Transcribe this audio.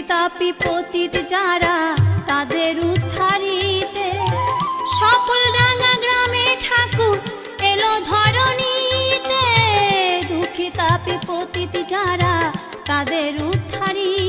তাপী পতিত যারা তাদের উদ্ধারিতে সকল রাঙা গ্রামে ঠাকুর এলো ধরণীতে। দুঃখী তাপী পতিত যারা তাদের উদ্ধারিতে